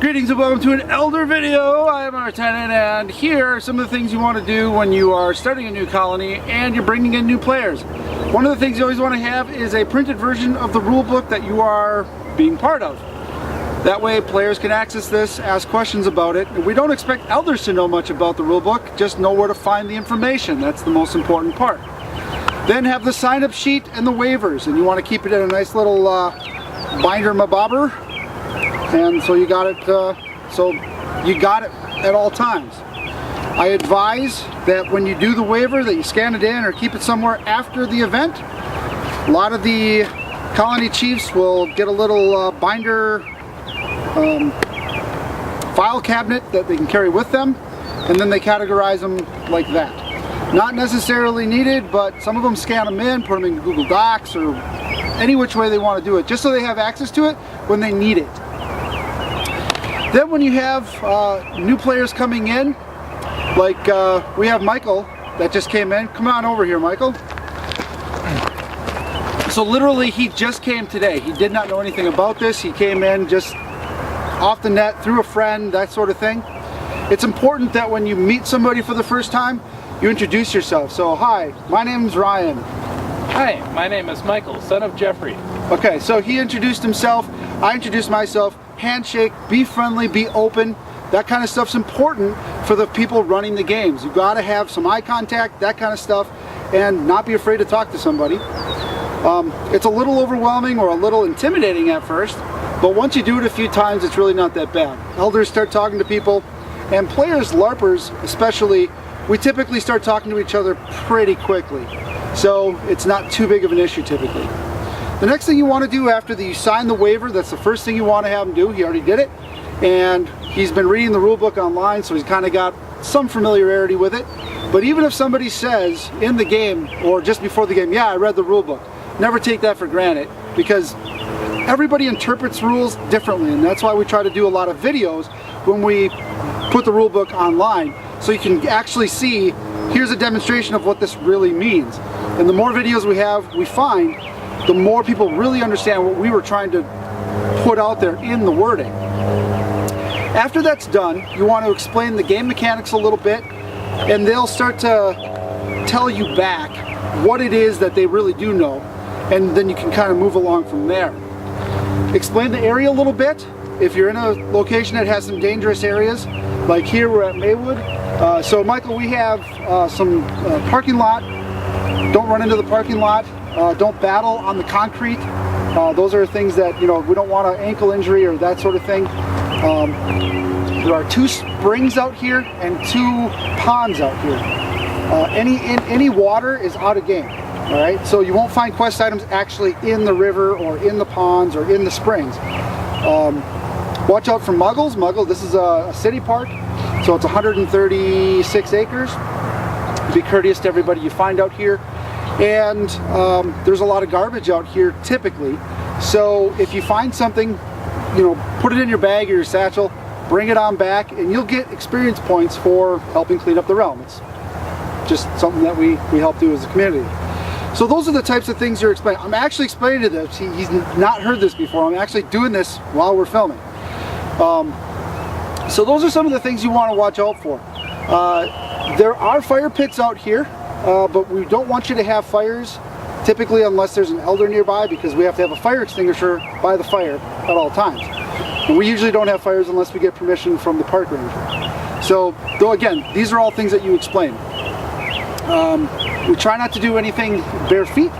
Greetings and welcome to an Elder video. I am our tenant, and here are some of the things you want to do when you are starting a new colony and you're bringing in new players. One of the things you always want to have is a printed version of the rule book that you are being part of. That way players can access this, ask questions about it. And we don't expect elders to know much about the rule book, just know where to find the information. That's the most important part. Then have the sign-up sheet and the waivers, and you want to keep it in a nice little binder mabobber. And so you got it at all times. I advise that when you do the waiver that you scan it in or keep it somewhere after the event. A lot of the colony chiefs will get a little binder file cabinet that they can carry with them, and then they categorize them like that. Not necessarily needed, but some of them scan them in, put them in Google Docs or any which way they want to do it, just so they have access to it when they need it. Then when you have new players coming in, like we have Michael that just came in. Come on over here, Michael. So literally he just came today. He did not know anything about this. He came in just off the net, through a friend, that sort of thing. It's important that when you meet somebody for the first time, you introduce yourself. So hi, my name's Ryan. Hi, my name is Michael, son of Jeffrey. Okay, so he introduced himself, I introduced myself. Handshake, be friendly, be open. That kind of stuff's important for the people running the games. You've got to have some eye contact, that kind of stuff, and not be afraid to talk to somebody. It's a little overwhelming or a little intimidating at first, but once you do it a few times, it's really not that bad. Elders start talking to people, and players, LARPers especially, we typically start talking to each other pretty quickly. So it's not too big of an issue typically. The next thing you want to do after you sign the waiver, that's the first thing you want to have him do. He already did it, and he's been reading the rule book online, so he's kind of got some familiarity with it. But even if somebody says in the game or just before the game, yeah, I read the rule book, never take that for granted, because everybody interprets rules differently, and that's why we try to do a lot of videos when we put the rule book online, so you can actually see, here's a demonstration of what this really means. And the more videos we have, we find the more people really understand what we were trying to put out there in the wording. After that's done, you want to explain the game mechanics a little bit, and they'll start to tell you back what it is that they really do know, and then you can kind of move along from there. Explain the area a little bit. If you're in a location that has some dangerous areas, like here we're at Maywood. So Michael, we have some parking lot. Don't run into the parking lot. Don't battle on the concrete. Those are things that, you know, we don't want an ankle injury or that sort of thing. There are 2 springs out here and 2 ponds out here. Any water is out of game. All right, so you won't find quest items actually in the river or in the ponds or in the springs. Watch out for muggles. This is a city park, so it's 136 acres. Be courteous to everybody you find out here. And there's a lot of garbage out here typically, so if you find something, you know, put it in your bag or your satchel, bring it on back, and you'll get experience points for helping clean up the realm. It's just something that we help do as a community. So those are the types of things you're explaining. I'm actually explaining to this. He's not heard this before. I'm actually doing this while we're filming. So those are some of the things you want to watch out for. There are fire pits out here. But we don't want you to have fires typically unless there's an elder nearby, because we have to have a fire extinguisher by the fire at all times. And we usually don't have fires unless we get permission from the park ranger. So, though again, these are all things that you explain. We try not to do anything bare feet,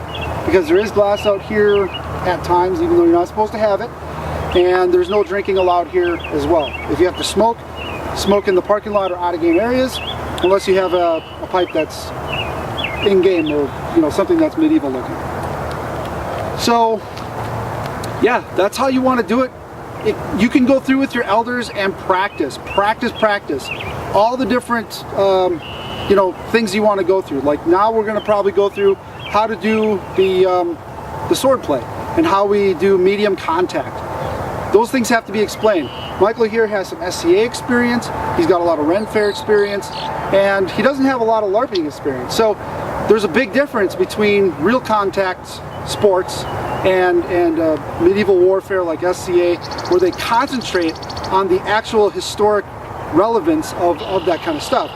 because there is glass out here at times, even though you're not supposed to have it. And there's no drinking allowed here as well. If you have to smoke, smoke in the parking lot or out of game areas, unless you have a pipe that's in-game, or you know, something that's medieval looking. So yeah, that's how you want to do it. You can go through with your elders and practice all the different you know, things you want to go through. Like now we're going to probably go through how to do the sword play and how we do medium contact. Those things have to be explained. Michael here has some SCA experience, he's got a lot of Ren Fair experience, and he doesn't have a lot of LARPing experience. So there's a big difference between real contact sports and medieval warfare like SCA, where they concentrate on the actual historic relevance of that kind of stuff.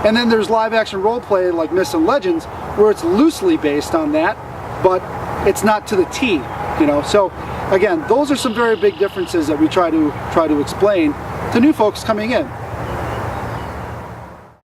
And then there's live action role play like Myths and Legends, where it's loosely based on that, but it's not to the T, you know. So again, those are some very big differences that we try to explain to new folks coming in.